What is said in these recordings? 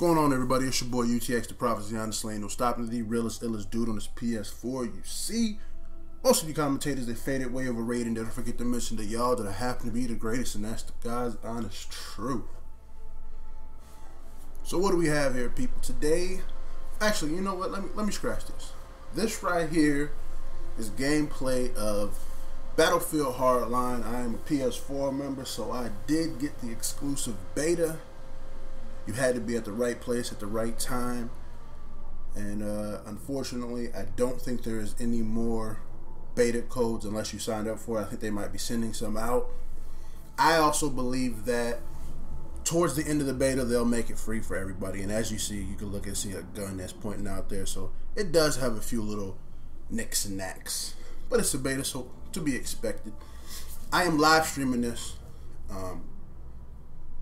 Going on, everybody? It's your boy UTX, the Prophecy on the Slain. No stopping the realest, illest dude on this PS4. You see, most of you commentators, they faded way overrated. Don't forget to mention to y'all that I happen to be the greatest, and that's the God's honest truth. So what do we have here, people? Today, actually, you know what? Let me scratch this. This right here is gameplay of Battlefield Hardline. I am a PS4 member, so I did get the exclusive beta. You had to be at the right place at the right time, and unfortunately I don't think there is any more beta codes unless you signed up for it. I think they might be sending some out. I also believe that towards the end of the beta they'll make it free for everybody, and as you see, you can look and see a gun that's pointing out there, so it does have a few little nicks and knacks, but it's a beta, so to be expected. I am live streaming this.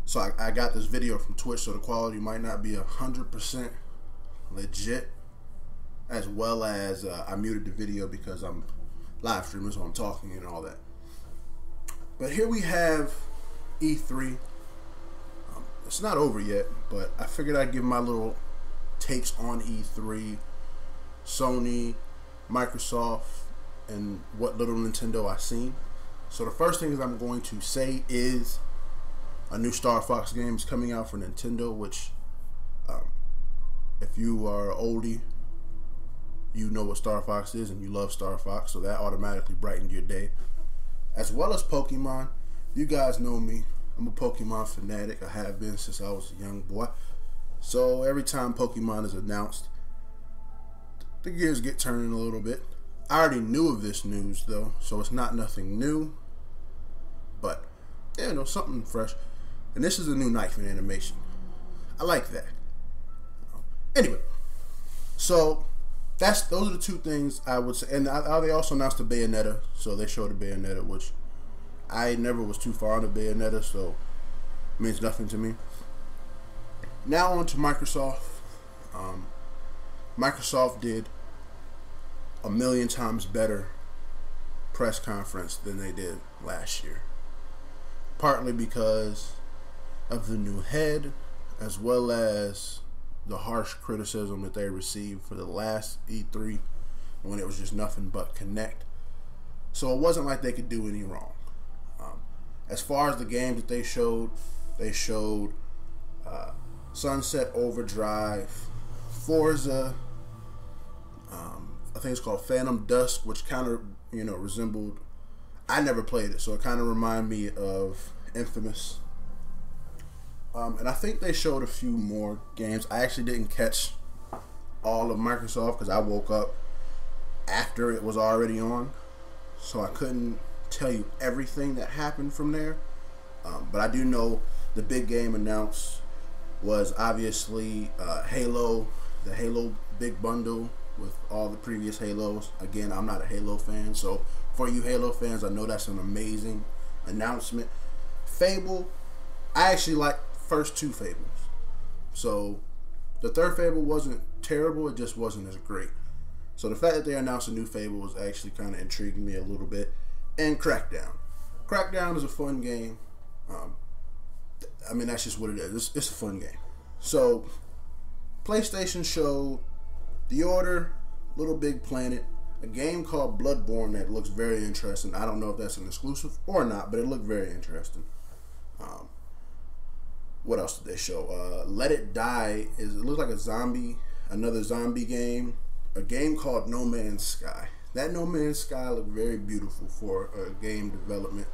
So I got this video from Twitch, so the quality might not be 100% legit, as well as I muted the video because I'm live streaming, so I'm talking and all that. But here we have E3. It's not over yet, but I figured I'd give my little takes on E3, Sony, Microsoft, and what little Nintendo I've seen. So the first thing I'm going to say is a new Star Fox game is coming out for Nintendo, which if you are oldie, you know what Star Fox is and you love Star Fox, so that automatically brightened your day. As well as Pokemon. You guys know me. I'm a Pokemon fanatic. I have been since I was a young boy. So every time Pokemon is announced, the gears get turning a little bit. I already knew of this news though, so it's not nothing new. But yeah, no, something fresh. And this is a new knife in animation. I like that. Anyway, so those are the two things I would say. And they also announced the Bayonetta, so they showed the Bayonetta, which I never was too far on the Bayonetta, so it means nothing to me. Now on to Microsoft. Microsoft did a million times better press conference than they did last year. Partly because of the new head, as well as the harsh criticism that they received for the last E3 when it was just nothing but Connect. So it wasn't like they could do any wrong. As far as the games that they showed Sunset Overdrive, Forza, I think it's called Phantom Dusk, which kind of resembled. I never played it, so it kind of reminded me of Infamous. And I think they showed a few more games. I actually didn't catch all of Microsoft because I woke up after it was already on, so I couldn't tell you everything that happened from there. But I do know the big game announced was obviously Halo, the Halo big bundle with all the previous Halos. Again, I'm not a Halo fan, so for you Halo fans, I know that's an amazing announcement. Fable, I actually like first two Fables. So the third Fable wasn't terrible, it just wasn't as great. So the fact that they announced a new Fable was actually kind of intriguing me a little bit. And Crackdown. Crackdown is a fun game. I mean, that's just what it is. It's a fun game. So PlayStation showed The Order, Little Big Planet, a game called Bloodborne that looks very interesting. I don't know if that's an exclusive or not, but it looked very interesting. What else did they show? Let It Die it looks like another zombie game. A game called No Man's Sky. That No Man's Sky looked very beautiful for a game development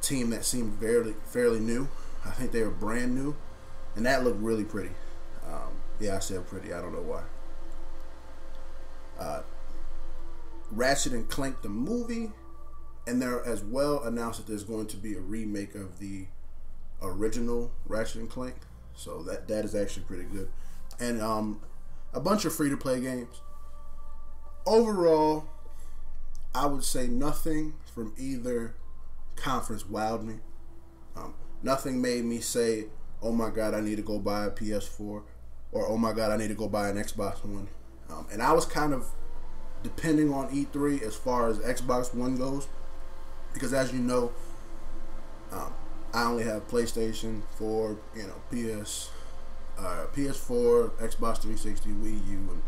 team that seemed fairly new. I think they were brand new, and that looked really pretty. Yeah, I said pretty. I don't know why. Ratchet and Clank the movie, and they're as well announced that there's going to be a remake of the original Ratchet and Clank, so that is actually pretty good. And a bunch of free-to-play games. Overall, I would say nothing from either conference wowed me. Nothing made me say, oh my god, I need to go buy a PS4, or oh my god, I need to go buy an Xbox One. And I was kind of depending on E3 as far as Xbox One goes, because as you know, I only have PlayStation 4, PS, PS4, Xbox 360, Wii U,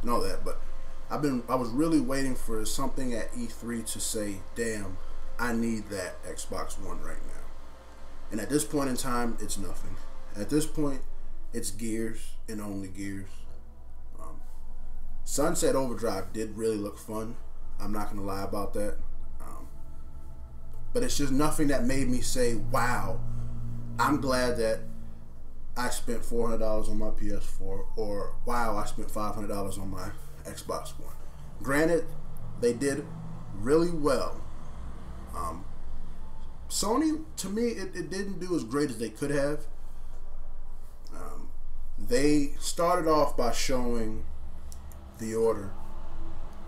and all that. But I was really waiting for something at E3 to say, damn, I need that Xbox One right now. And at this point in time, it's nothing. At this point, it's Gears and only Gears. Sunset Overdrive did really look fun. I'm not going to lie about that. But it's just nothing that made me say, wow, I'm glad that I spent $400 on my PS4, or wow, I spent $500 on my Xbox One. Granted, they did really well. Sony, to me, it didn't do as great as they could have. They started off by showing The Order,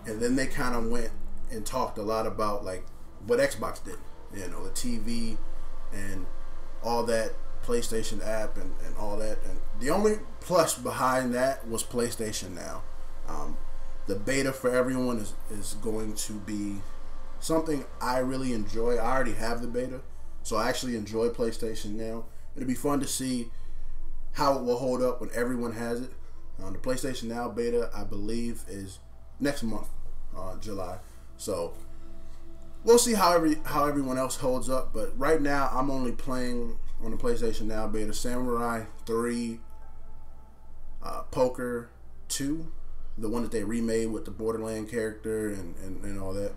and then they kind of went and talked a lot about like what Xbox did, you know, the TV and all that, PlayStation app and all that. And the only plus behind that was PlayStation Now. The beta for everyone is going to be something I really enjoy. I already have the beta, so I actually enjoy PlayStation Now. It'll be fun to see how it will hold up when everyone has it. The PlayStation Now beta, I believe, is next month, July. So we'll see how everyone else holds up. But right now, I'm only playing on the PlayStation Now beta Samurai 3, Poker 2, the one that they remade with the Borderland character and all that.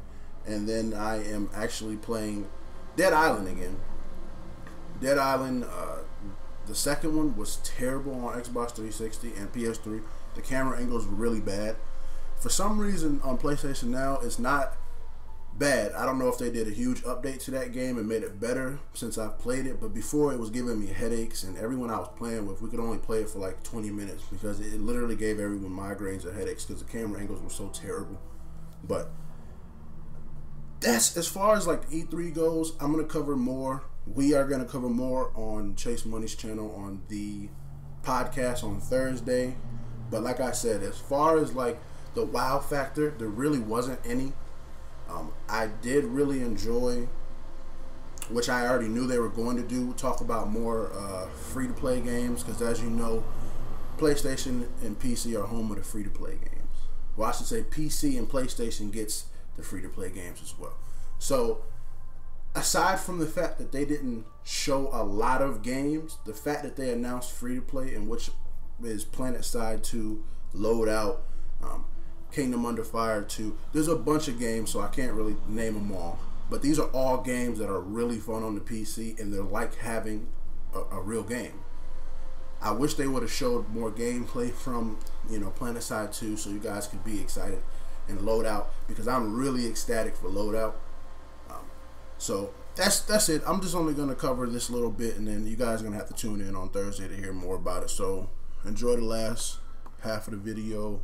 And then I am actually playing Dead Island again. Dead Island, the second one was terrible on Xbox 360 and PS3. The camera angles were really bad. For some reason on PlayStation Now, it's not bad. I don't know if they did a huge update to that game and made it better since I've played it, but before it was giving me headaches, and everyone I was playing with, we could only play it for like 20 minutes because it literally gave everyone migraines or headaches because the camera angles were so terrible. But that's as far as like E3 goes. I'm going to cover more. We are going to cover more on Chase Money's channel on the podcast on Thursday. But like I said, as far as like the wow factor, there really wasn't any. I did really enjoy, which I already knew they were going to do, talk about more free-to-play games, because as you know, PlayStation and PC are home of the free-to-play games. Well, I should say PC and PlayStation gets the free-to-play games as well. So aside from the fact that they didn't show a lot of games, the fact that they announced free-to-play, in which is PlanetSide 2, Loadout, Kingdom Under Fire 2. There's a bunch of games, so I can't really name them all. But these are all games that are really fun on the PC, and they're like having a real game. I wish they would have showed more gameplay from, you know, PlanetSide 2, so you guys could be excited, and Loadout, because I'm really ecstatic for Loadout. So that's it. I'm just only going to cover this little bit, and then you guys are going to have to tune in on Thursday to hear more about it. So enjoy the last half of the video.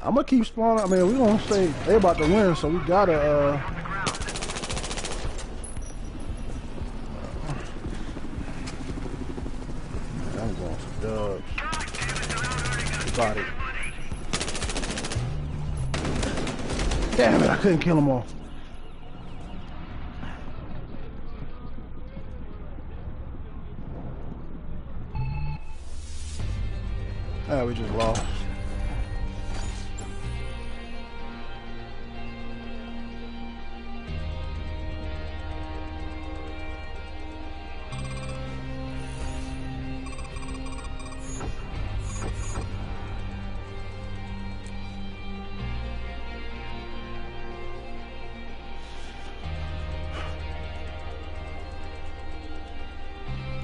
I'm gonna keep spawning. I mean, we gonna say they about to win, so we gotta I'm going for dubs. Got it. Damn it, I couldn't kill them all. Ah, we just lost.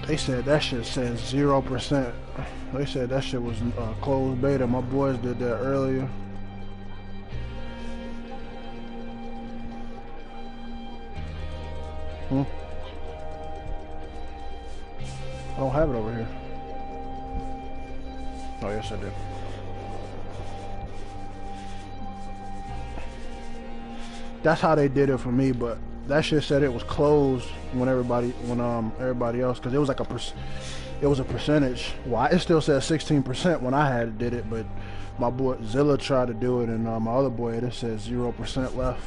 They said that shit says 0%. They said that shit was closed beta. My boys did that earlier. I don't have it over here. Oh, yes I do. That's how they did it for me, but that shit said it was closed when everybody else, because it was like it was a percentage. Well, it still says 16% when I did it, but my boy Zilla tried to do it, and my other boy, it says 0% left.